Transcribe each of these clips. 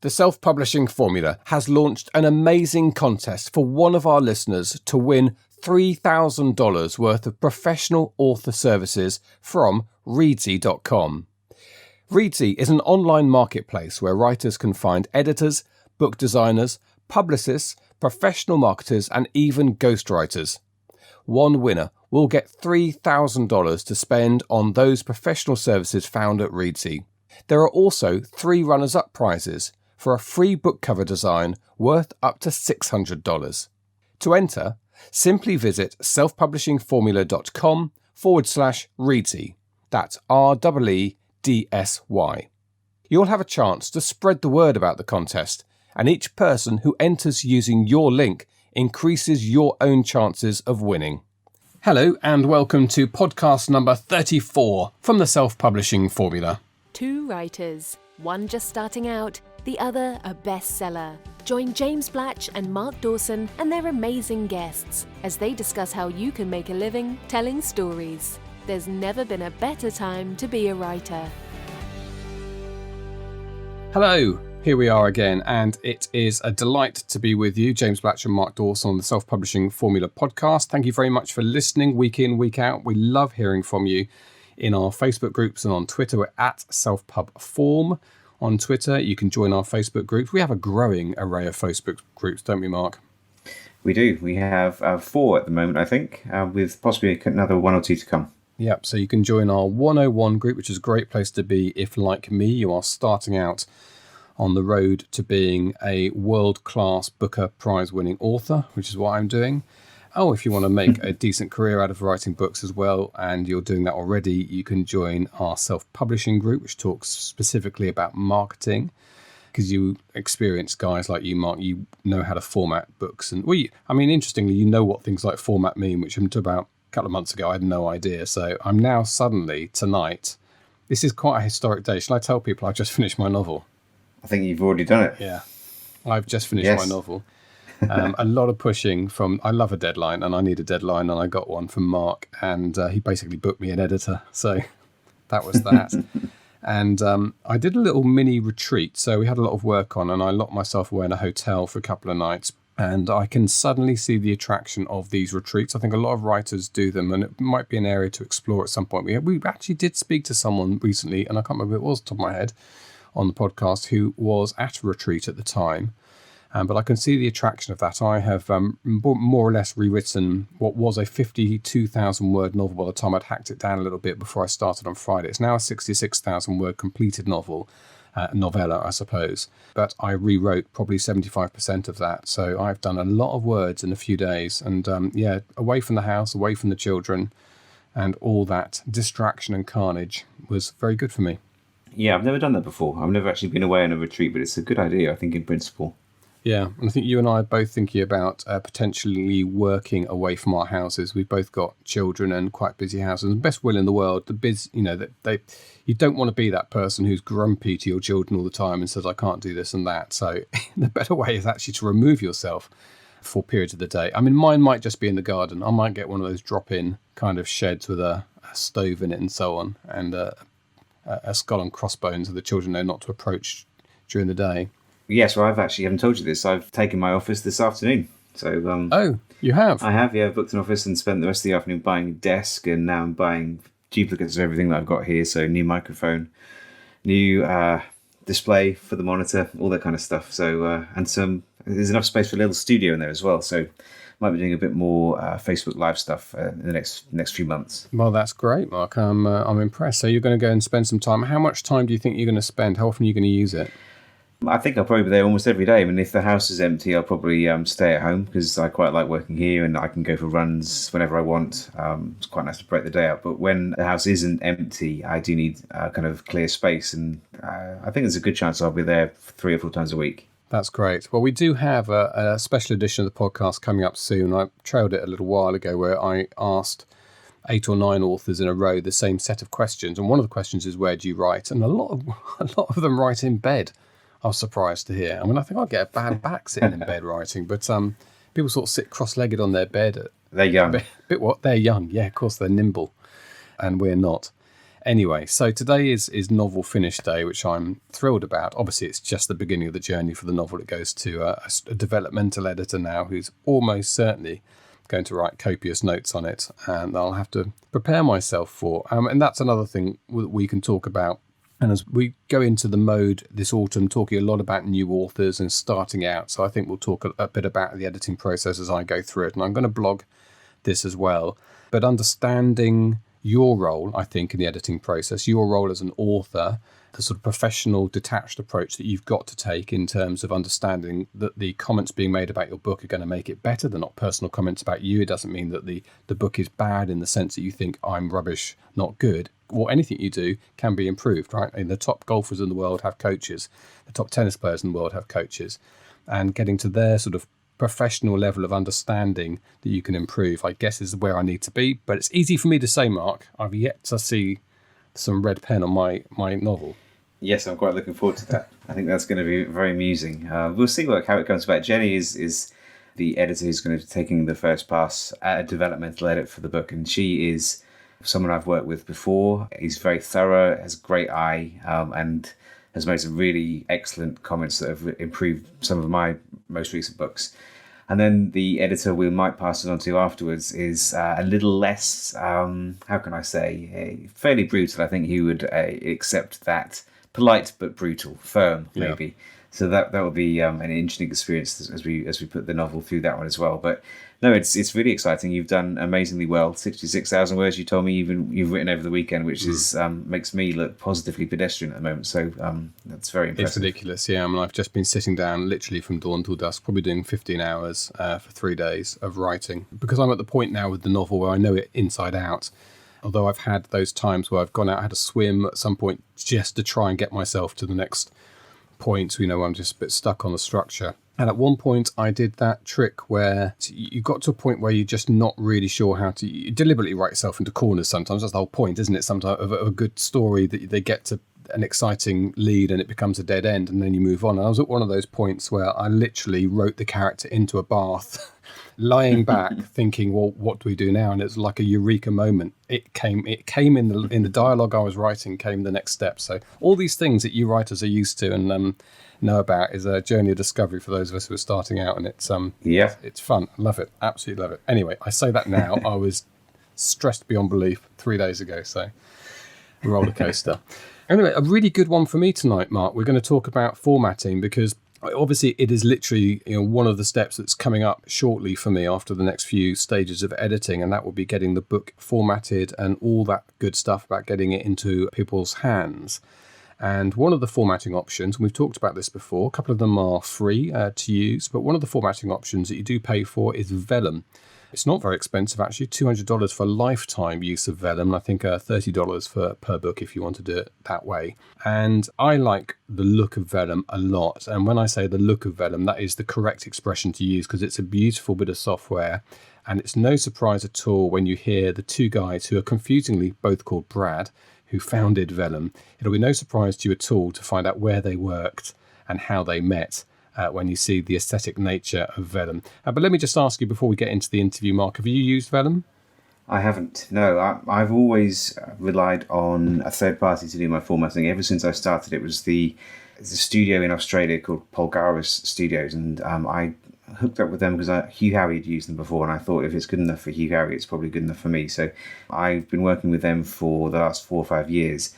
The Self-Publishing Formula has launched an amazing contest for one of our listeners to win $3,000 worth of professional author services from Readsy.com. Readsy is an online marketplace where writers can find editors, book designers, publicists, professional marketers, and even ghostwriters. One winner will get $3,000 to spend on those professional services found at Readsy. There are also 3 runners-up prizes for a free book cover design worth up to $600. To enter, simply visit selfpublishingformula.com/Readsy. That's REEDSY. You'll have a chance to spread the word about the contest, and each person who enters using your link increases your own chances of winning. Hello and welcome to podcast number 34 from the Self-Publishing Formula. 2 writers, one just starting out, the other a bestseller. Join James Blatch and Mark Dawson and their amazing guests as they discuss how you can make a living telling stories. There's never been a better time to be a writer. Hello, here we are again, and it is a delight to be with you, James Blatch and Mark Dawson on the Self-Publishing Formula podcast. Thank you very much for listening week in, week out. We love hearing from you in our Facebook groups and on Twitter. We're at SelfPubForm. On Twitter, you can join our Facebook groups. We have a growing array of Facebook groups, don't we, Mark? We do. We have 4 at the moment, I think, with possibly another 1 or 2 to come. Yep, so you can join our 101 group, which is a great place to be if, like me, you are starting out on the road to being a world-class Booker Prize-winning author, which is what I'm doing. Oh, if you want to make a decent career out of writing books as well, and you're doing that already, you can join our self-publishing group, which talks specifically about marketing, because you experienced guys like you, Mark, you know how to format books. And interestingly, you know what things like format mean, which until about a couple of months ago, I had no idea. So I'm now suddenly, tonight, this is quite a historic day. Shall I tell people I've just finished my novel? I think you've already done it. Yeah, I've just finished my novel. A lot of pushing from, I love a deadline and I need a deadline, and I got one from Mark, and he basically booked me an editor. So that was that. And I did a little mini retreat. So we had a lot of work on, and I locked myself away in a hotel for a couple of nights. And I can suddenly see the attraction of these retreats. I think a lot of writers do them, and it might be an area to explore at some point. We actually did speak to someone recently, and I can't remember who it was off the top of my head, on the podcast, who was at a retreat at the time. But I can see the attraction of that. I have more or less rewritten what was a 52,000 word novel by the time I'd hacked it down a little bit before I started on Friday. It's now a 66,000 word completed novella, I suppose. But I rewrote probably 75% of that. So I've done a lot of words in a few days. And away from the house, away from the children, and all that distraction and carnage was very good for me. Yeah, I've never done that before. I've never actually been away on a retreat, but it's a good idea, I think, in principle. Yeah, and I think you and I are both thinking about potentially working away from our houses. We've both got children and quite busy houses. And best will in the world, you don't want to be that person who's grumpy to your children all the time and says, I can't do this and that. So the better way is actually to remove yourself for periods of the day. I mean, mine might just be in the garden. I might get one of those drop-in kind of sheds with a stove in it and so on, and a skull and crossbones so the children know not to approach during the day. Yes, well, I haven't told you this. I've taken my office this afternoon. So, oh, you have? I have, yeah. I've booked an office and spent the rest of the afternoon buying a desk, and now I'm buying duplicates of everything that I've got here. So, new microphone, new display for the monitor, all that kind of stuff. So, there's enough space for a little studio in there as well. So, might be doing a bit more Facebook Live stuff in the next few months. Well, that's great, Mark. I'm impressed. So, you're going to go and spend some time. How much time do you think you're going to spend? How often are you going to use it? I think I'll probably be there almost every day. I mean, if the house is empty, I'll probably stay at home because I quite like working here and I can go for runs whenever I want. It's quite nice to break the day up. But when the house isn't empty, I do need kind of clear space. And I think there's a good chance I'll be there 3 or 4 times a week. That's great. Well, we do have a special edition of the podcast coming up soon. I trailed it a little while ago where I asked 8 or 9 authors in a row the same set of questions. And one of the questions is, where do you write? And a lot of them write in bed. I was surprised to hear. I mean, I think I'd get a bad back sitting in bed writing, but people sort of sit cross-legged on their bed. They're young. Bit what? They're young. Yeah, of course, they're nimble, and we're not. Anyway, so today is novel finish day, which I'm thrilled about. Obviously, it's just the beginning of the journey for the novel. It goes to a developmental editor now who's almost certainly going to write copious notes on it, and I'll have to prepare myself for. And that's another thing we can talk about. And as we go into the mode this autumn, talking a lot about new authors and starting out, so I think we'll talk a bit about the editing process as I go through it. And I'm going to blog this as well. But understanding your role, I think, in the editing process, your role as an author, the sort of professional, detached approach that you've got to take in terms of understanding that the comments being made about your book are going to make it better. They're not personal comments about you. It doesn't mean that the book is bad in the sense that you think I'm rubbish, not good. Or anything you do can be improved, right? And the top golfers in the world have coaches. The top tennis players in the world have coaches. And getting to their sort of professional level of understanding that you can improve, I guess, is where I need to be. But it's easy for me to say, Mark. I've yet to see some red pen on my novel. Yes, I'm quite looking forward to that. I think that's going to be very amusing. We'll see how it comes about. Jenny is the editor who's going to be taking the first pass at a developmental edit for the book, and she is someone I've worked with before. He's very thorough, has a great eye, and has made some really excellent comments that have improved some of my most recent books. And then the editor we might pass it on to afterwards is a little less, how can I say, fairly brutal. I think he would accept that. Polite but brutal, firm, maybe. Yeah. So that will be an interesting experience as we put the novel through that one as well. But no, it's really exciting. You've done amazingly well. 66,000 words, you told me, you've written over the weekend, which is makes me look positively pedestrian at the moment. So that's very impressive. It's ridiculous, yeah. I mean, I've just been sitting down literally from dawn till dusk, probably doing 15 hours for 3 days of writing. Because I'm at the point now with the novel where I know it inside out. Although I've had those times where I've gone out, had a swim at some point just to try and get myself to the next point, where I'm just a bit stuck on the structure. And at one point I did that trick where you got to a point where you're just not really sure how to, you deliberately write yourself into corners sometimes. That's the whole point, isn't it? Sometimes of a good story that they get to an exciting lead and it becomes a dead end and then you move on. And I was at one of those points where I literally wrote the character into a bath, lying back thinking, well, what do we do now? And it's like a eureka moment. It came in the dialogue I was writing, came the next step. So all these things that you writers are used to and know about is a journey of discovery for those of us who are starting out, and it's fun. I love it, absolutely love it. Anyway, I say that now. I was stressed beyond belief 3 days ago, so roller coaster. Anyway, a really good one for me tonight, Mark. We're going to talk about formatting because obviously it is literally one of the steps that's coming up shortly for me after the next few stages of editing, and that will be getting the book formatted and all that good stuff about getting it into people's hands. And one of the formatting options, and we've talked about this before, a couple of them are free to use, but one of the formatting options that you do pay for is Vellum. It's not very expensive, actually, $200 for lifetime use of Vellum, and I think $30 per book if you want to do it that way. And I like the look of Vellum a lot. And when I say the look of Vellum, that is the correct expression to use because it's a beautiful bit of software. And it's no surprise at all when you hear the two guys who are confusingly both called Brad, who founded Vellum. It'll be no surprise to you at all to find out where they worked and how they met. When you see the aesthetic nature of Vellum. But let me just ask you before we get into the interview, Mark, have you used Vellum? I haven't, no. I've always relied on a third party to do my formatting. Ever since I started, it was the studio in Australia called Polgaris Studios, and I hooked up with them because Hugh Howey had used them before, and I thought if it's good enough for Hugh Howey, it's probably good enough for me. So I've been working with them for the last 4 or 5 years.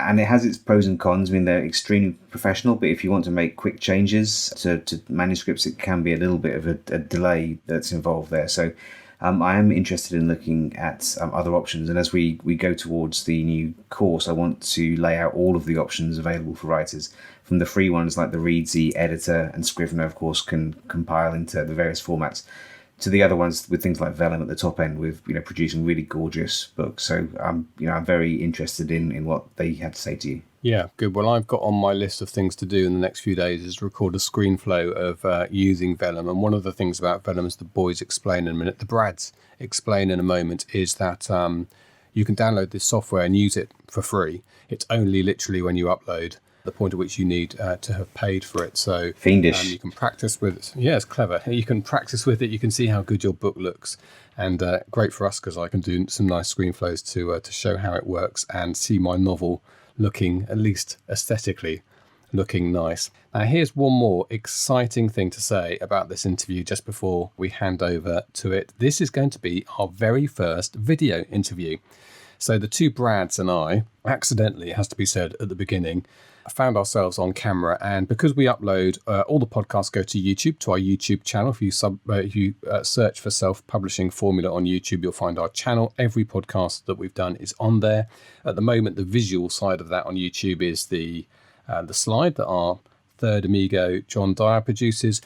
And it has its pros and cons. I mean, they're extremely professional, but if you want to make quick changes to manuscripts, it can be a little bit of a delay that's involved there. So I am interested in looking at other options. And as we go towards the new course, I want to lay out all of the options available for writers. From the free ones like the Reedsy, Editor, and Scrivener, of course, can compile into the various formats, to the other ones with things like Vellum at the top end with producing really gorgeous books. So I'm very interested in what they had to say to you. Yeah, good. Well, I've got on my list of things to do in the next few days is record a screen flow of using Vellum. And one of the things about Vellum, as the boys explain in a minute, the Brads explain in a moment, is that you can download this software and use it for free. It's only literally when you upload the point at which you need to have paid for it. So fiendish. You can practice with it. Yeah, it's clever. You can practice with it. You can see how good your book looks, and great for us because I can do some nice screen flows to show how it works and see my novel looking, at least aesthetically, looking nice. Now, here's one more exciting thing to say about this interview just before we hand over to it. This is going to be our very first video interview. So the two Brads and I, accidentally, it has to be said at the beginning, found ourselves on camera, and because we upload all the podcasts go to YouTube, to our YouTube channel. If you search for Self-Publishing Formula on YouTube, you'll find our channel. Every podcast that we've done is on there. At the moment, the visual side of that on YouTube is the slide that our third amigo John Dyer produces.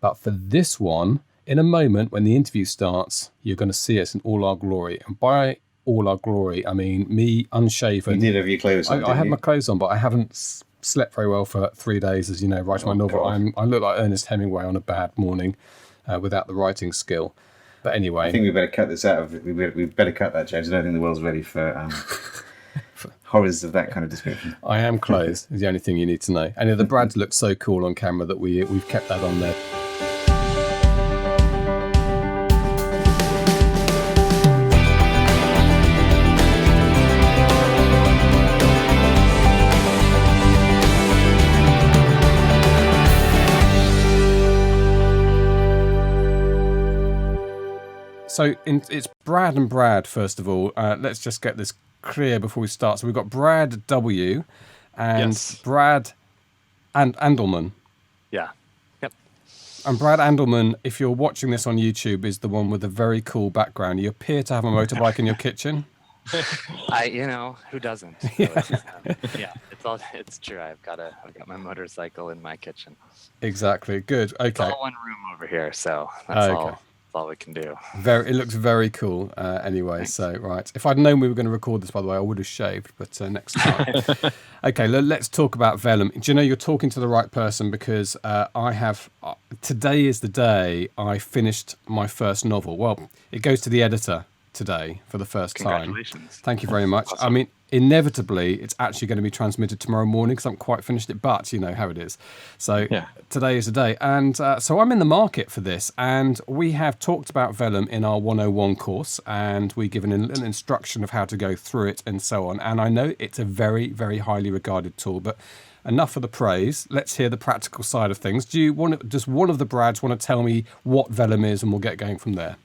But for this one, in a moment when the interview starts, you're going to see us in all our glory. And by all our glory, I mean me unshaven. You did have your clothes on. I had my clothes on, but I haven't slept very well for 3 days, as you know, writing my novel. I look like Ernest Hemingway on a bad morning without the writing skill. But anyway, I think we better cut this out. We better cut that, James. I don't think the world's ready for horrors of that kind of description. I am clothes is the only thing you need to know. And the Brads look so cool on camera that we've kept that on there. So it's Brad and Brad, first of all. Let's just get this clear before we start. So we've got Brad W. and Brad and Andleman. Yeah. Yep. And Brad Andleman, if you're watching this on YouTube, is the one with a very cool background. You appear to have a motorbike in your kitchen. Who doesn't? So yeah, it's true. I've got my motorcycle in my kitchen. Exactly. Good. Okay. It's all one room over here, so that's all we can do. It looks very cool. Anyway, thanks. So right. If I'd known we were going to record this, by the way, I would have shaved. But next time. Okay, let's talk about Vellum. Do you know you're talking to the right person because today is the day I finished my first novel. Well, it goes to the editor today for the first time. Congratulations. Thank you very much. Awesome. I mean, inevitably, it's actually going to be transmitted tomorrow morning because I haven't quite finished it, but you know how it is. So Today is the day. And so I'm in the market for this. And we have talked about Vellum in our 101 course, and we give an instruction of how to go through it and so on. And I know it's a very, very highly regarded tool, but enough of the praise. Let's hear the practical side of things. Does one of the Brads want to tell me what Vellum is, and we'll get going from there?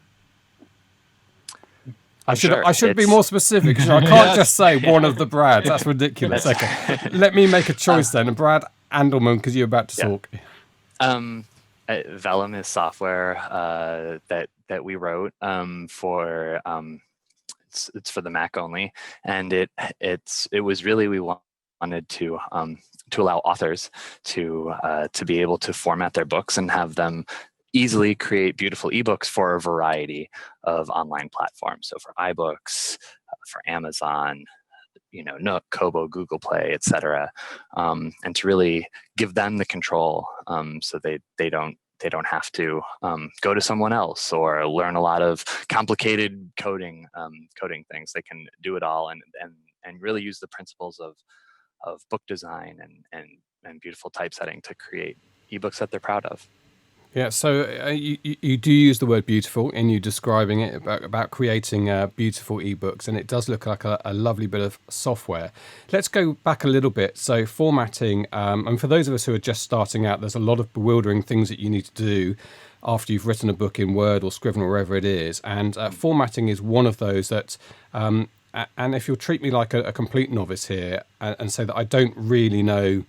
I should be more specific. I can't just say one of the Brads. That's ridiculous. Okay, let me make a choice then. And Brad Andleman, because you're about to talk. Vellum is software that we wrote for. It's for the Mac only, and it was really we wanted to allow authors to be able to format their books and have them easily create beautiful ebooks for a variety of online platforms. So for iBooks, for Amazon, Nook, Kobo, Google Play, etc., and to really give them the control, so they don't have to go to someone else or learn a lot of complicated coding things. They can do it all and really use the principles of book design and beautiful typesetting to create ebooks that they're proud of. Yeah, so you do use the word beautiful in you describing it about creating beautiful ebooks, and it does look like a lovely bit of software. Let's go back a little bit. So formatting, and for those of us who are just starting out, there's a lot of bewildering things that you need to do after you've written a book in Word or Scrivener or wherever it is, and formatting is one of those that, and if you'll treat me like a complete novice here and say that I don't really know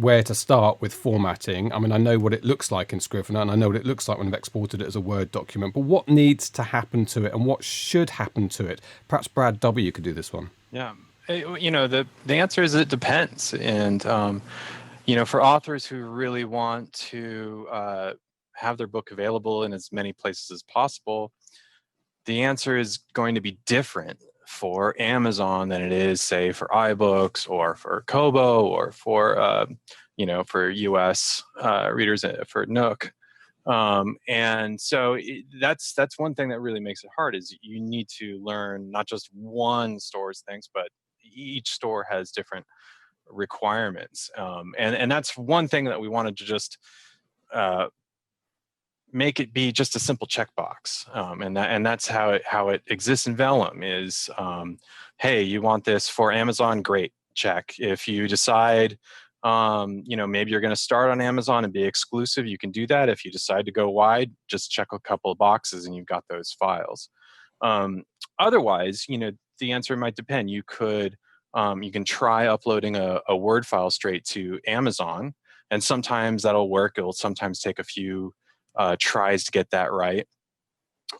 where to start with formatting. I mean, I know what it looks like in Scrivener, and I know what it looks like when I've exported it as a Word document, but what needs to happen to it and what should happen to it? Perhaps Brad W. could do this one. Yeah. The answer is it depends. And, for authors who really want to have their book available in as many places as possible, the answer is going to be different for Amazon than it is, say, for iBooks or for Kobo or for for US readers for Nook. And so that's one thing that really makes it hard is you need to learn not just one store's things, but each store has different requirements. And that's one thing that we wanted to just make it be just a simple checkbox. And that's how it exists in Vellum is, hey, you want this for Amazon? Great, check. If you decide, maybe you're going to start on Amazon and be exclusive, you can do that. If you decide to go wide, just check a couple of boxes and you've got those files. Otherwise, the answer might depend. You can try uploading a Word file straight to Amazon, and sometimes that'll work. It'll sometimes take a few tries to get that right.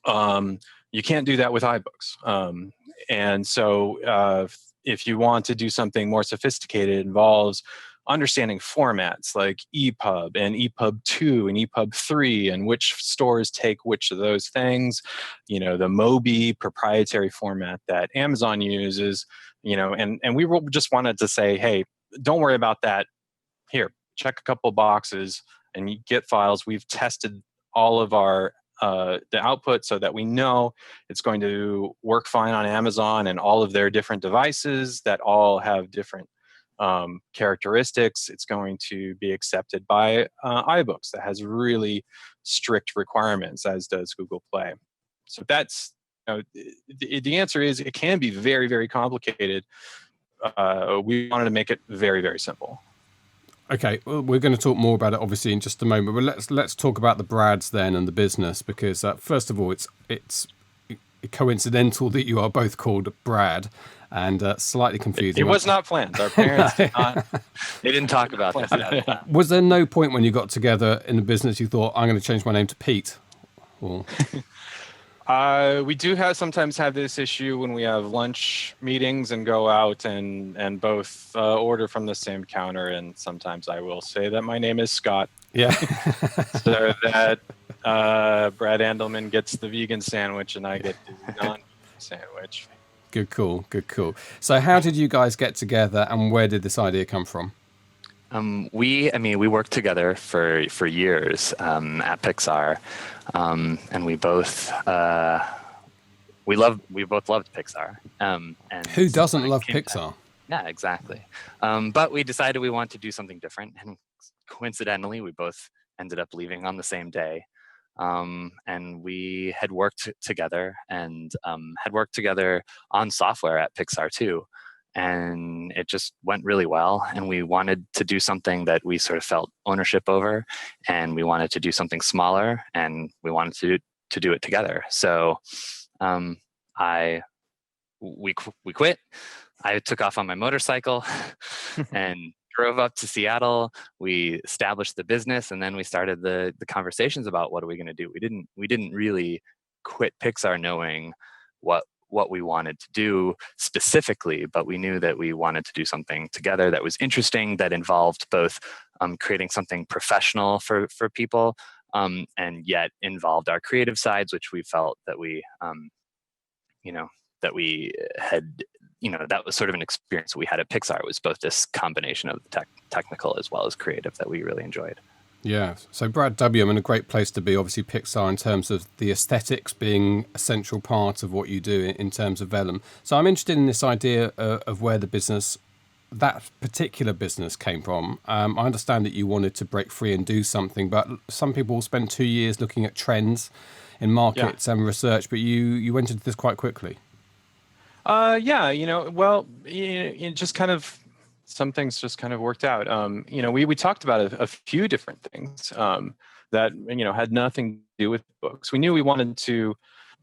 You can't do that with iBooks. And so if you want to do something more sophisticated, it involves understanding formats like EPUB and EPUB 2 and EPUB 3 and which stores take which of those things. The Mobi proprietary format that Amazon uses, and we just wanted to say, hey, don't worry about that. Here, check a couple boxes and you get files. We've tested all of our the output so that we know it's going to work fine on Amazon and all of their different devices that all have different characteristics. It's going to be accepted by iBooks that has really strict requirements, as does Google Play. So that's the answer is it can be very, very complicated. We wanted to make it very, very simple. Okay, well, we're going to talk more about it obviously in just a moment, but let's talk about the Brads then and the business, because first of all, it's coincidental that you are both called Brad, and slightly confusing. It was not planned. Our parents did not. They didn't talk about this. Was there no point when you got together in the business you thought, I'm going to change my name to Pete? Or... we do sometimes have this issue when we have lunch meetings and go out and both order from the same counter, and sometimes I will say that my name is Scott. Yeah. So that Brad Andleman gets the vegan sandwich and I get the non-vegan sandwich. Good call. So how did you guys get together and where did this idea come from? We worked together for years at Pixar, and we both loved Pixar. And who doesn't love Pixar? Yeah, exactly. But we decided we wanted to do something different, and coincidentally, we both ended up leaving on the same day. And we had worked together and had worked together on software at Pixar too. And it just went really well. And we wanted to do something that we sort of felt ownership over, and we wanted to do something smaller, and we wanted to do it together. So we quit. I took off on my motorcycle and drove up to Seattle. We established the business, and then we started the conversations about what are we going to do. We didn't really quit Pixar knowing what we wanted to do specifically, but we knew that we wanted to do something together that was interesting, that involved both creating something professional for people, and yet involved our creative sides, which we felt that we had, that was sort of an experience we had at Pixar. It was both this combination of technical as well as creative that we really enjoyed. Yeah. So Brad W, I mean, a great place to be, obviously Pixar, in terms of the aesthetics being a central part of what you do in terms of Vellum. So I'm interested in this idea of where that particular business came from. I understand that you wanted to break free and do something, but some people spend 2 years looking at trends in markets and research, but you went into this quite quickly. It just kind of, some things just kind of worked out. We talked about a few different things that, had nothing to do with books. We knew we wanted to,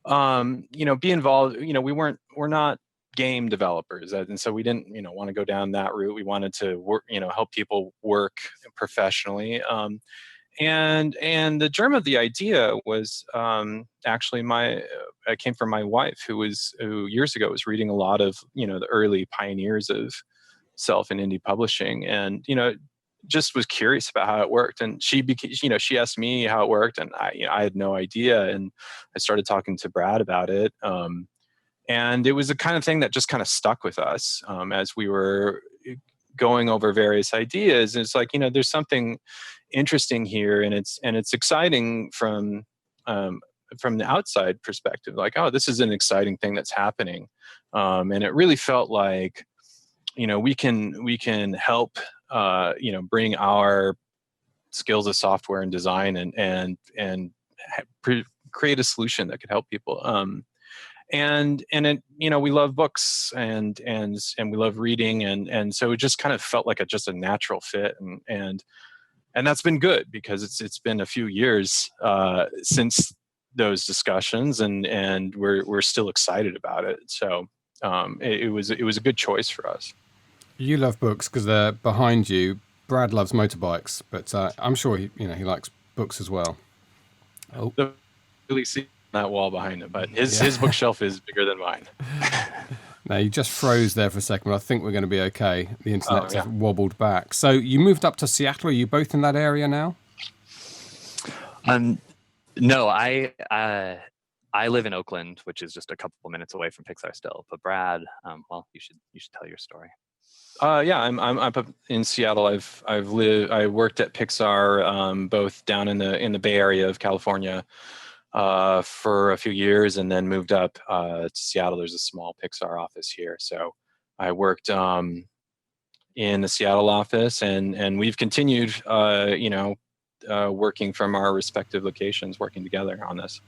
be involved. We're not game developers. And so we didn't, want to go down that route. We wanted to work, help people work professionally. And the germ of the idea was actually I came from my wife, who years ago was reading a lot of the early pioneers of self and indie publishing, and just was curious about how it worked. And she asked me how it worked, and I had no idea. And I started talking to Brad about it, and it was the kind of thing that just kind of stuck with us as we were going over various ideas. And it's like, there's something interesting here, and it's exciting from the outside perspective, like, oh, this is an exciting thing that's happening. And it really felt like we can help bring our skills of software and design and create a solution that could help people. And it, we love books and we love reading, and so it just kind of felt like just a natural fit, and that's been good because it's been a few years since those discussions, and we're still excited about it. So it was a good choice for us. You love books because they're behind you. Brad loves motorbikes, but I'm sure he likes books as well. Oh, really see that wall behind him, but his bookshelf is bigger than mine. Now, you just froze there for a second, but I think we're going to be okay. The internet's wobbled back. So you moved up to Seattle. Are you both in that area now? No, I live in Oakland, which is just a couple minutes away from Pixar still. But Brad, well, you should tell your story. I'm up in Seattle. I worked at Pixar, both down in the Bay Area of California, for a few years, and then moved up to Seattle. There's a small Pixar office here, so I worked in the Seattle office, and we've continued, working from our respective locations, working together on this.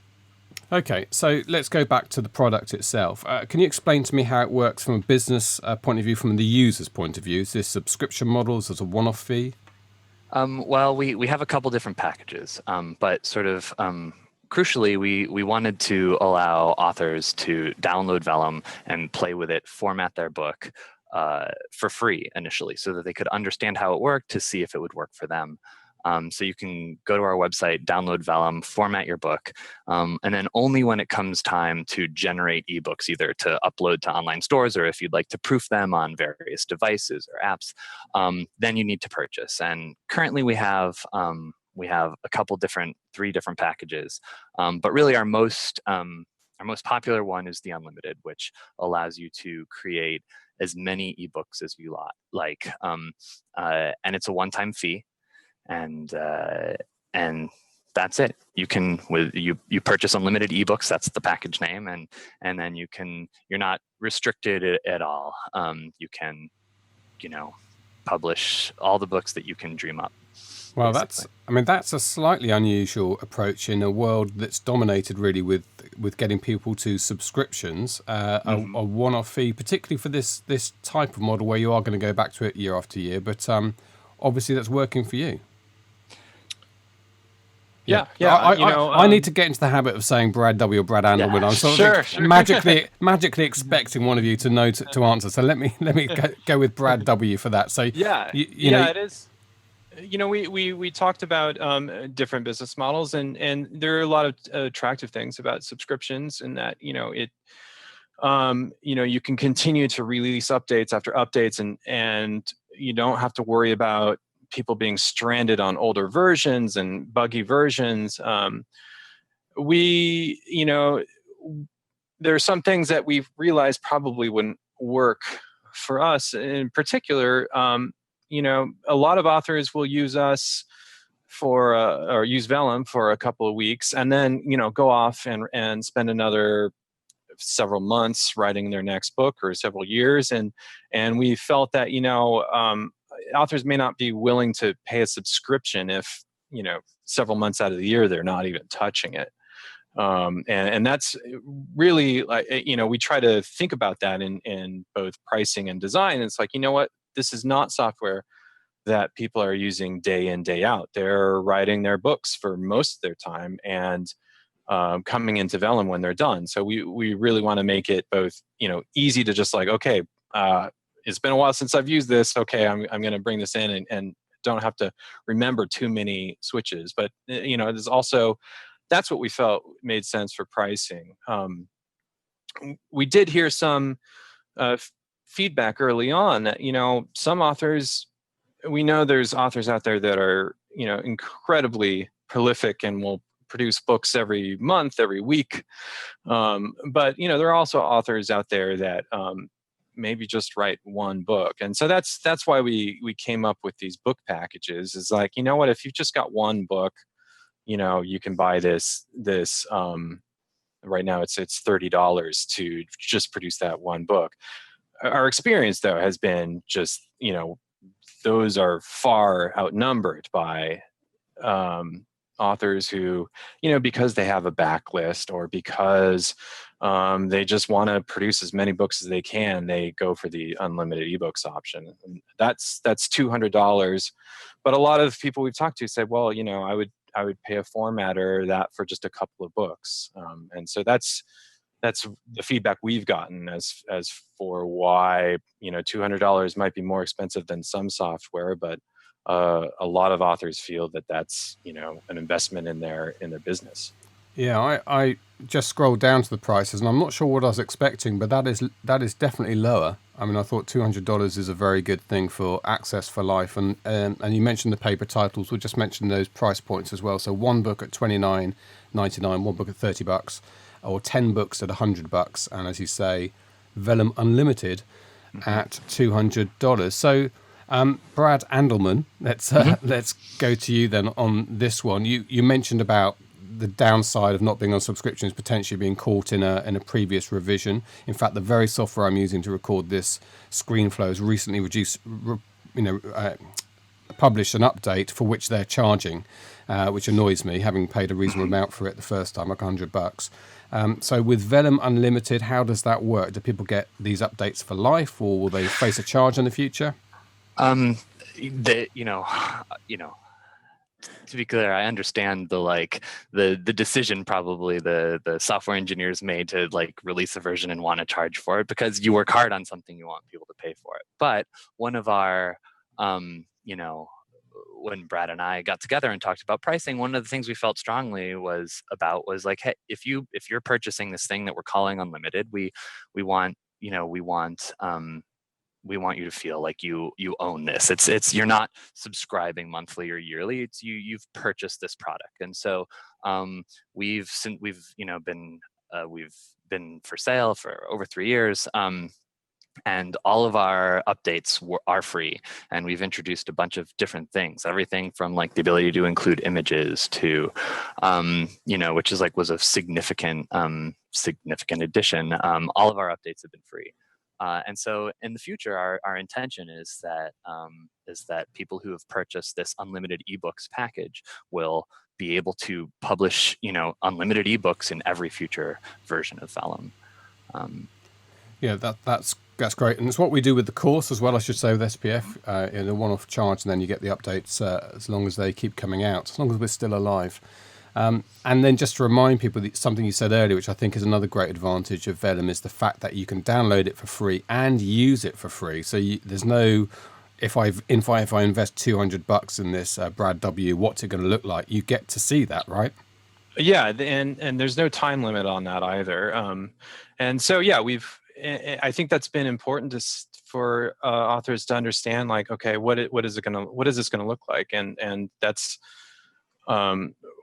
Okay, so let's go back to the product itself. Can you explain to me how it works from a business point of view, from the user's point of view? Is this subscription models as a one-off fee? Well, we have a couple different packages, but sort of crucially, we wanted to allow authors to download Vellum and play with it, format their book for free initially, so that they could understand how it worked to see if it would work for them. So you can go to our website, download Vellum, format your book, and then only when it comes time to generate ebooks, either to upload to online stores or if you'd like to proof them on various devices or apps, then you need to purchase. And currently we have a couple three different packages, but really our most popular one is the Unlimited, which allows you to create as many ebooks as you like, and it's a one-time fee. And that's it. You can you purchase unlimited ebooks. That's the package name, and then you're not restricted at all. You can, publish all the books that you can dream up. Well, that's a slightly unusual approach in a world that's dominated really with getting people to subscriptions, a one-off fee, particularly for this type of model where you are going to go back to it year after year. But obviously, that's working for you. Yeah. I need to get into the habit of saying Brad W or Brad Andleman. I'm sort of magically expecting one of you to know to answer. So let me go with Brad W for that. So it is. We talked about different business models, and there are a lot of attractive things about subscriptions, in that it you can continue to release updates after updates, and you don't have to worry about people being stranded on older versions and buggy versions. There are some things that we've realized probably wouldn't work for us in particular. A lot of authors will use us or use Vellum for a couple of weeks, and then go off and spend another several months writing their next book, or several years, and we felt that authors may not be willing to pay a subscription if several months out of the year they're not even touching it, and that's really we try to think about that in both pricing and design. It's like, what, this is not software that people are using day in, day out. They're writing their books for most of their time and coming into Vellum when they're done. So we really want to make it both easy to just like, okay, it's been a while since I've used this. Okay, I'm going to bring this in and don't have to remember too many switches. But there's also, that's what we felt made sense for pricing. We did hear some feedback early on that some authors, we know there's authors out there that are incredibly prolific and will produce books every month, every week. But there are also authors out there that maybe just write one book. And so that's why we came up with these book packages, is like, what, if you've just got one book, you can buy this right now it's $30 to just produce that one book. our experience though has been just, those are far outnumbered by authors who, because they have a backlist or because they just want to produce as many books as they can, they go for the unlimited ebooks option. And that's $200. But a lot of people we've talked to say, well, I would pay a formatter that for just a couple of books. And so that's the feedback we've gotten as for why, $200 might be more expensive than some software, but a lot of authors feel that that's, an investment in their business. Yeah, I just scrolled down to the prices, and I'm not sure what I was expecting, but that is definitely lower. I mean, I thought $200 is a very good thing for access for life, and you mentioned the paper titles. We'll just mention those price points as well. So one book at $29.99, one book at $30, or 10 books at $100, and as you say, Vellum Unlimited at $200. So, Brad Andleman, let's go to you then on this one. You mentioned about the downside of not being on subscription is potentially being caught in a previous revision. In fact, the very software I'm using to record this ScreenFlow has recently published an update for which they're charging, which annoys me, having paid a reasonable amount for it the first time, like $100. So with Vellum Unlimited, how does that work? Do people get these updates for life, or will they face a charge in the future? To be clear, I understand the decision probably the software engineers made to release a version and want to charge for it, because you work hard on something, you want people to pay for it. But one of our, when Brad and I got together and talked about pricing, one of the things we felt strongly was like, hey, if you're purchasing this thing that we're calling unlimited, we want you to feel like you own this. It's you're not subscribing monthly or yearly. It's you've purchased this product. And so we've been for sale for over 3 years. And all of our updates are free, and we've introduced a bunch of different things, everything from the ability to include images to, which was a significant addition. All of our updates have been free. And so in the future, our intention is that people who have purchased this unlimited ebooks package will be able to publish, unlimited ebooks in every future version of Vellum. Yeah, that's great. And it's what we do with the course as well, I should say, with SPF, in a one-off charge, and then you get the updates as long as they keep coming out, as long as we're still alive. And then just to remind people, something you said earlier, which I think is another great advantage of Vellum, is the fact that you can download it for free and use it for free. So there's no, if I invest $200 in this Brad W, what's it going to look like? You get to see that, right? Yeah, and there's no time limit on that either. And so I think that's been important for authors to understand. Okay, what is this going to look like? And that's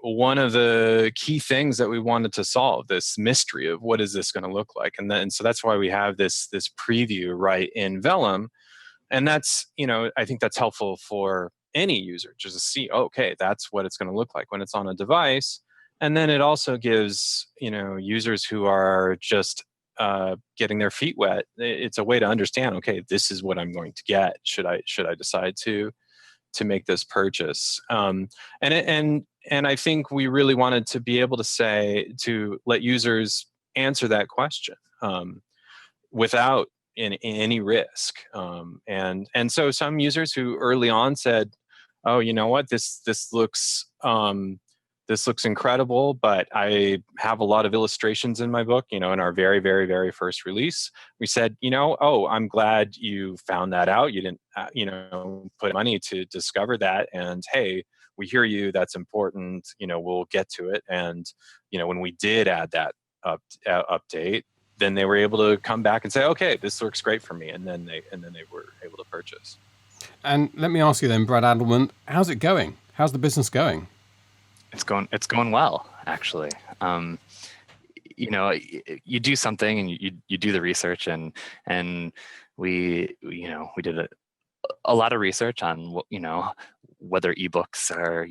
one of the key things that we wanted to solve, this mystery of what is this going to look like. And so that's why we have this preview right in Vellum. And that's, I think that's helpful for any user just to see, okay, that's what it's going to look like when it's on a device. And then it also gives, users who are just getting their feet wet, it's a way to understand, okay, this is what I'm going to get. Should I decide to make this purchase? And I think we really wanted to be able to let users answer that question without any risk. And so some users who early on said, oh, you know what, this looks incredible, but I have a lot of illustrations in my book, in our very, very, very first release. We said, I'm glad you found that out. You didn't, put money to discover that. And hey, we hear you. That's important. We'll get to it. And, when we did add that update, then they were able to come back and say, okay, this works great for me. And then they were able to purchase. And let me ask you then, Brad Andleman, how's it going? How's the business going? It's going well, actually. You do something and you do the research, and we did a lot of research on whether ebooks are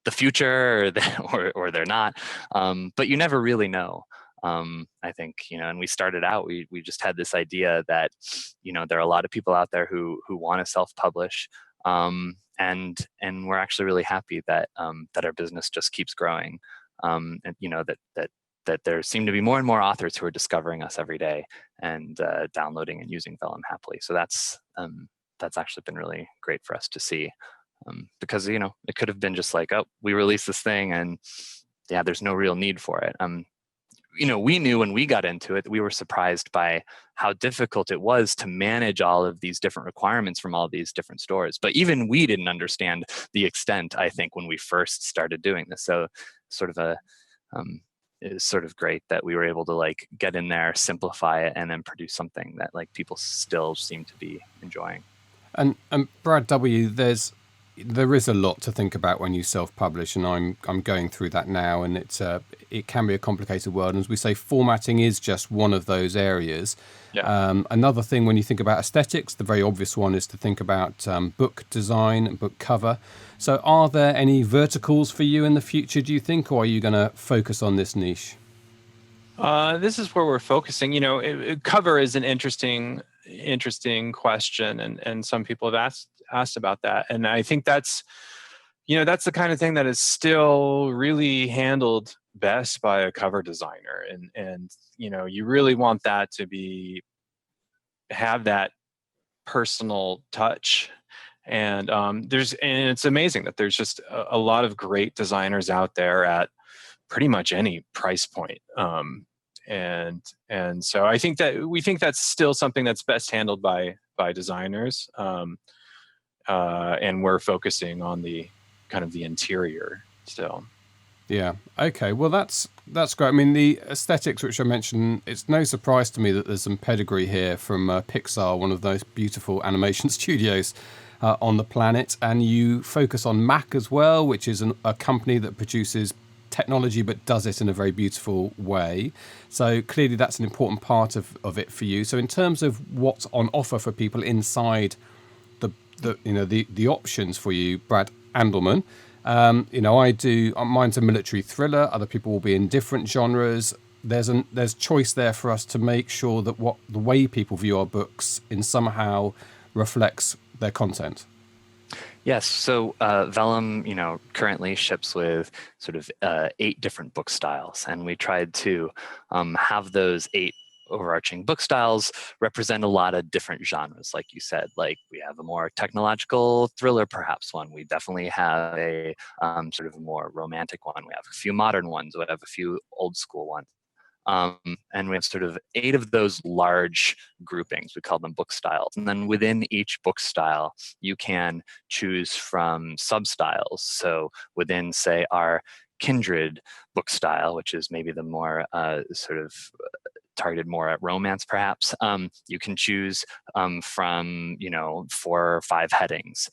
the future or they're not, but you never really know. I think, and we started out, we just had this idea that, there are a lot of people out there who want to self-publish. And we're actually really happy that that our business just keeps growing. And that there seem to be more and more authors who are discovering us every day and downloading and using Vellum happily. So that's actually been really great for us to see, because it could have been just like, oh, we released this thing and yeah, there's no real need for it. We knew when we got into it, we were surprised by how difficult it was to manage all of these different requirements from all these different stores. But even we didn't understand the extent, I think, when we first started doing this. So it is sort of great that we were able to like get in there, simplify it, and then produce something that like people still seem to be enjoying. And Brad W., there is a lot to think about when you self-publish, and I'm going through that now, and it can be a complicated world. And as we say, formatting is just one of those areas. Yeah. Another thing, when you think about aesthetics, the very obvious one is to think about book design and book cover. So are there any verticals for you in the future, do you think, or are you going to focus on this niche? This is where we're focusing. Cover is an interesting question, and some people have asked about that, and I think that's the kind of thing that is still really handled best by a cover designer, and you really want that to have that personal touch, and it's amazing that there's just a lot of great designers out there at pretty much any price point. And so I think we think that's still something that's best handled by designers. And we're focusing on the kind of the interior still. Yeah. Okay. Well, that's great. I mean, the aesthetics, which I mentioned, it's no surprise to me that there's some pedigree here from Pixar, one of those beautiful animation studios on the planet. And you focus on Mac as well, which is a company that produces technology but does it in a very beautiful way. So clearly that's an important part of it for you. So in terms of what's on offer for people inside the options for you, Brad Andleman, I do, mine's a military thriller. Other people will be in different genres. There's choice there for us to make sure that the way people view our books in somehow reflects their content. Yes. So Vellum, currently ships with sort of 8 different book styles, and we tried to have those 8 overarching book styles represent a lot of different genres. Like you said, like we have a more technological thriller, perhaps one. We definitely have a sort of a more romantic one. We have a few modern ones. We have a few old school ones. And we have sort of 8 of those large groupings. We call them book styles. And then within each book style, you can choose from sub-styles. So within, say, our kindred book style, which is maybe the more sort of targeted more at romance, perhaps, you can choose from 4 or 5 headings.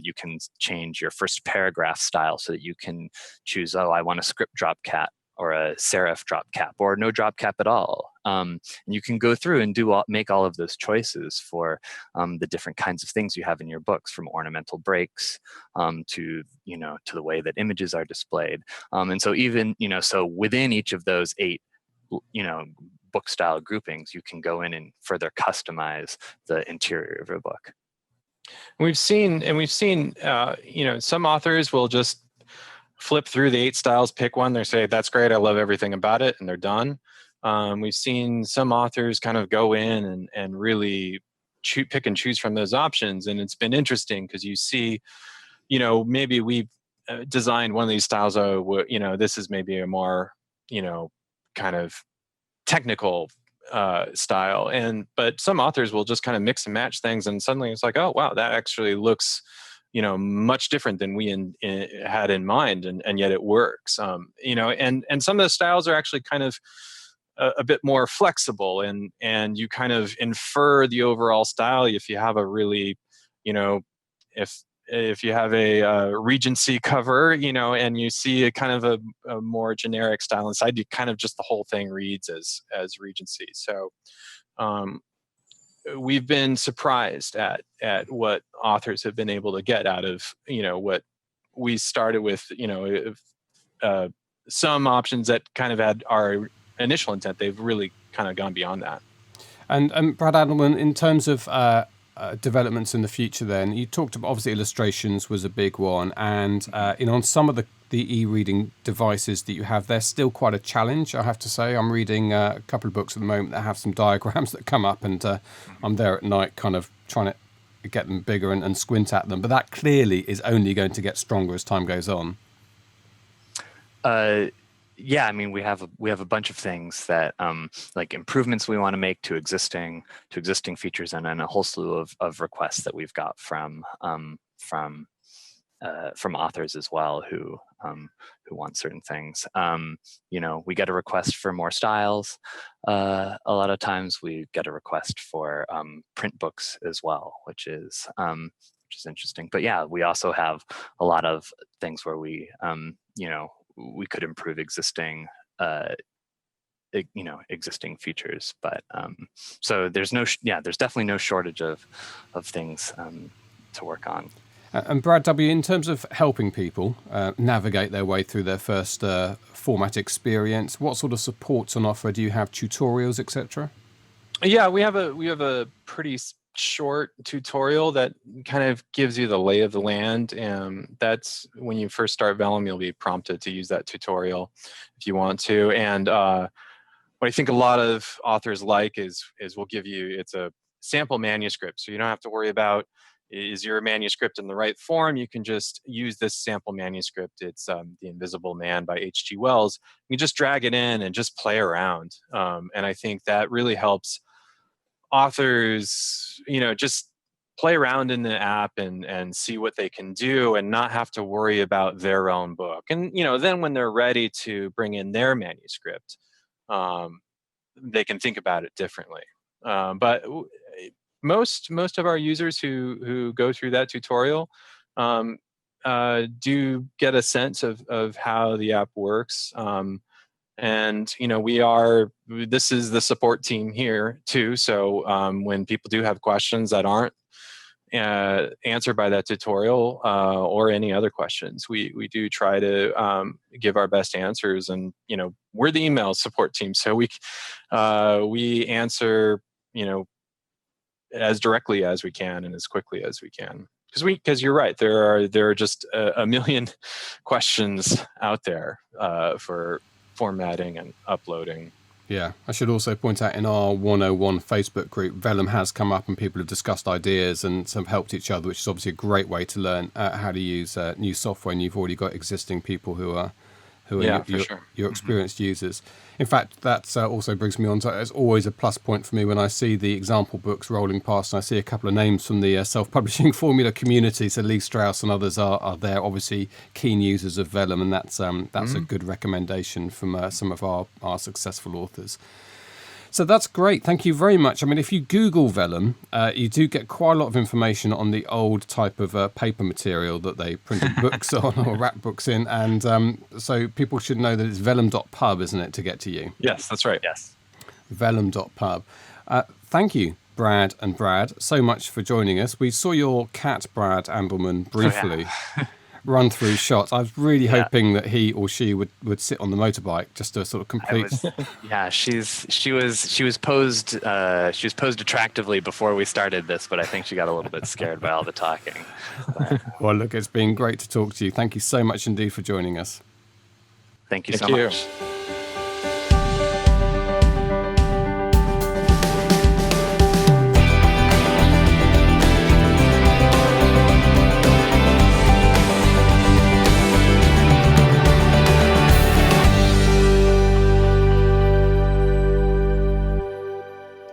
You can change your first paragraph style so that you can choose, I want a script drop cap, or a serif drop cap, or no drop cap at all. And you can go through and make all of those choices for the different kinds of things you have in your books, from ornamental breaks to the way that images are displayed. And so even so within each of those 8 book style groupings, you can go in and further customize the interior of your book. We've seen some authors will just flip through the 8 styles, pick one, they say, that's great, I love everything about it, and they're done. We've seen some authors kind of go in and really pick and choose from those options. And it's been interesting because you see, maybe we've designed one of these styles, this is maybe a more, kind of technical style. But some authors will just kind of mix and match things, and suddenly it's like, oh, wow, that actually looks much different than we had in mind, and yet it works. And some of the styles are actually kind of a bit more flexible, and you kind of infer the overall style if you have a really, if you have a Regency cover, and you see a kind of a more generic style inside, you kind of just the whole thing reads as Regency. So we've been surprised at what authors have been able to get out of what we started with. Some options that kind of had our initial intent. They've really kind of gone beyond that. And Brad Andleman, in terms of developments in the future, then you talked about, obviously illustrations was a big one, and on some of the e-reading devices that you have, they're still quite a challenge, I have to say. I'm reading a couple of books at the moment that have some diagrams that come up, and I'm there at night kind of trying to get them bigger and squint at them. But that clearly is only going to get stronger as time goes on. Yeah, I mean, we have a bunch of things that like improvements we want to make to existing features, and then a whole slew of requests that we've got from authors as well who want certain things. We get a request for more styles. A lot of times we get a request for print books as well, which is interesting. But yeah, we also have a lot of things where we we could improve existing features, but so there's definitely no shortage of things to work on. And Brad W., in terms of helping people navigate their way through their first format experience, what sort of supports on offer? Do you have tutorials, etc.? Yeah, we have a pretty short tutorial that kind of gives you the lay of the land, and that's when you first start Vellum, you'll be prompted to use that tutorial if you want to. And what I think a lot of authors like is we'll give you, it's a sample manuscript, so you don't have to worry about, is your manuscript in the right form? You can just use this sample manuscript. It's The Invisible Man by H.G. Wells. You just drag it in and just play around, and I think that really helps authors, just play around in the app and see what they can do and not have to worry about their own book. And, then when they're ready to bring in their manuscript, they can think about it differently. But most of our users who go through that tutorial do get a sense of how the app works. And, this is the support team here too. So when people do have questions that aren't answered by that tutorial or any other questions, we do try to give our best answers. And, we're the email support team. So we answer, as directly as we can and as quickly as we can. Because you're right, there are just a million questions out there for formatting and uploading. Yeah, I should also point out in our 101 Facebook group, Vellum has come up and people have discussed ideas and have helped each other, which is obviously a great way to learn how to use new software. And you've already got existing people who are your experienced users. In fact, that also brings me on to, it's always a plus point for me when I see the example books rolling past and I see a couple of names from the self-publishing formula community. So Lee Strauss and others are there, obviously keen users of Vellum, and that's a good recommendation from some of our successful authors. So that's great. Thank you very much. I mean, if you Google Vellum, you do get quite a lot of information on the old type of paper material that they printed books on or wrap books in. And so people should know that it's vellum.pub, isn't it, to get to you? Yes, that's right. Yes. Vellum.pub. Thank you, Brad and Brad, so much for joining us. We saw your cat, Brad Andleman, briefly. Run through shots. I was really hoping that he or she would sit on the motorbike just to sort of complete. She was posed attractively before we started this, but I think she got a little bit scared by all the talking. Well, look, it's been great to talk to you. Thank you so much indeed for joining us. Thank you so much.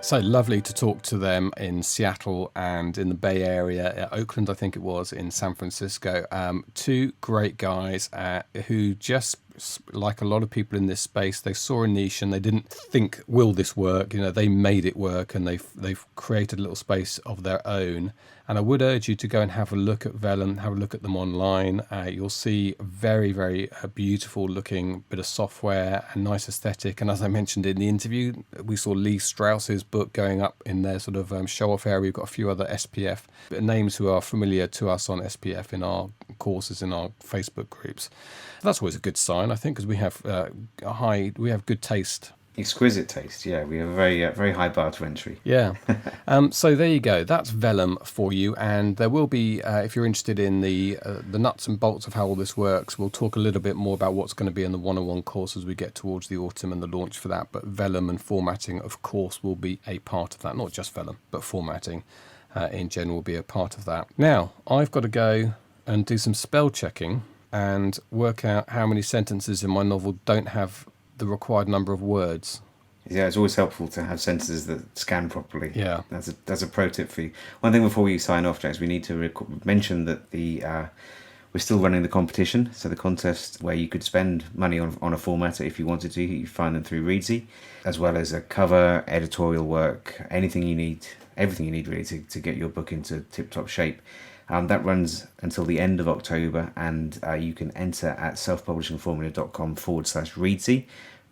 So lovely to talk to them in Seattle and in the Bay Area, Oakland, I think it was, in San Francisco. Two great guys who just, like a lot of people in this space, they saw a niche and they didn't think, will this work? They made it work, and they've created a little space of their own. And I would urge you to go and have a look at Vellum, have a look at them online. You'll see a very, very beautiful looking bit of software, a nice aesthetic. And as I mentioned in the interview, we saw Lee Strauss's book going up in their sort of show-off area. We've got a few other SPF names who are familiar to us on SPF in our courses, in our Facebook groups. That's always a good sign, I think, because we have good taste Exquisite taste, yeah. We have a very high bar to entry. Yeah. So there you go. That's Vellum for you. And there will be, if you're interested in the nuts and bolts of how all this works, we'll talk a little bit more about what's going to be in the 101 course as we get towards the autumn and the launch for that. But Vellum and formatting, of course, will be a part of that. Not just Vellum, but formatting in general will be a part of that. Now, I've got to go and do some spell checking and work out how many sentences in my novel don't have the required number of words. Yeah, it's always helpful to have sentences that scan properly. Yeah, that's a pro tip for you. One thing before we sign off, James, we need to mention that we're still running the competition. So the contest where you could spend money on a formatter if you wanted to. You find them through Readsy, as well as a cover, editorial work, everything you need really to get your book into tip-top shape. That runs until the end of October, and you can enter at selfpublishingformula.com/Readsy,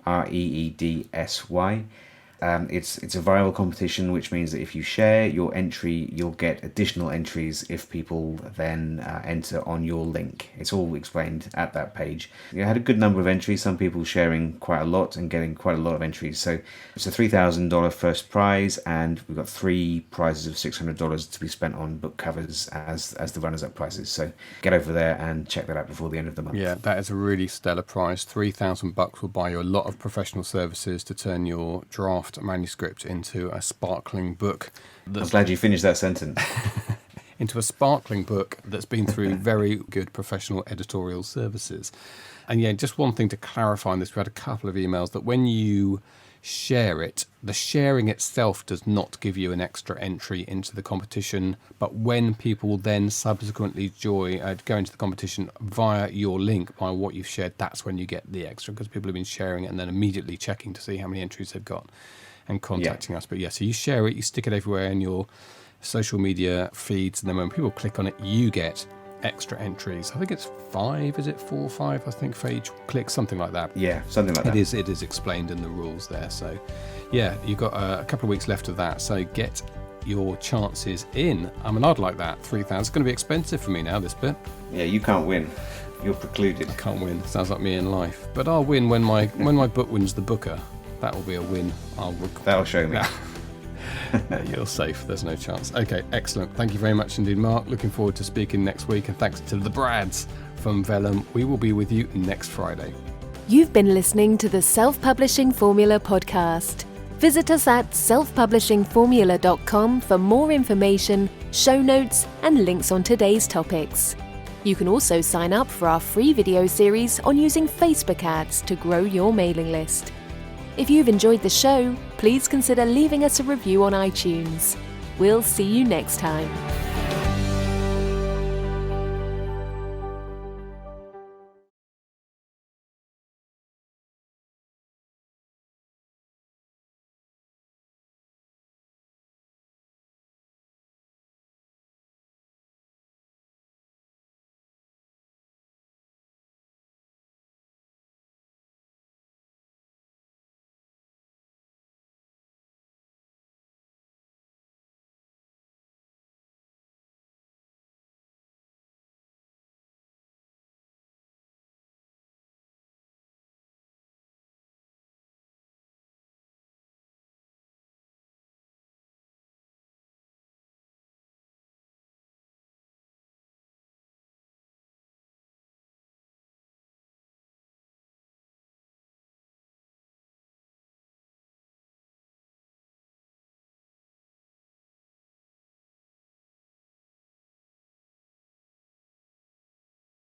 REEDSY. It's a viral competition, which means that if you share your entry, you'll get additional entries if people then enter on your link. It's all explained at that page. You had a good number of entries, some people sharing quite a lot and getting quite a lot of entries. So it's a $3,000 first prize, and we've got 3 prizes of $600 to be spent on book covers as the runners-up prizes. So get over there and check that out before the end of the month. Yeah, that is a really stellar prize. $3,000 will buy you a lot of professional services to turn your draft manuscript into a sparkling book. I'm glad you finished that sentence. Into a sparkling book that's been through very good professional editorial services. And yeah, just one thing to clarify on this, we had a couple of emails that when you share it, the sharing itself does not give you an extra entry into the competition, but when people then subsequently go into the competition via your link, by what you've shared, that's when you get the extra, because people have been sharing it and then immediately checking to see how many entries they've got and contacting us. But yeah, so you share it, you stick it everywhere in your social media feeds, and then when people click on it, you get extra entries. I think it's 5, is it 4 or 5, I think, for each click, something like that. Yeah, something like that. It is explained in the rules there. So yeah, you've got a couple of weeks left of that, so get your chances in. I mean, I'd like that. 3,000. It's going to be expensive for me now, this bit. Yeah, you can't win. You're precluded. I can't win. Sounds like me in life. But I'll win when my book wins the Booker. That will be a win. That'll show me. You're safe. There's no chance. Okay, excellent. Thank you very much indeed, Mark. Looking forward to speaking next week. And thanks to the Brads from Vellum. We will be with you next Friday. You've been listening to the Self-Publishing Formula podcast. Visit us at selfpublishingformula.com for more information, show notes, and links on today's topics. You can also sign up for our free video series on using Facebook ads to grow your mailing list. If you've enjoyed the show, please consider leaving us a review on iTunes. We'll see you next time.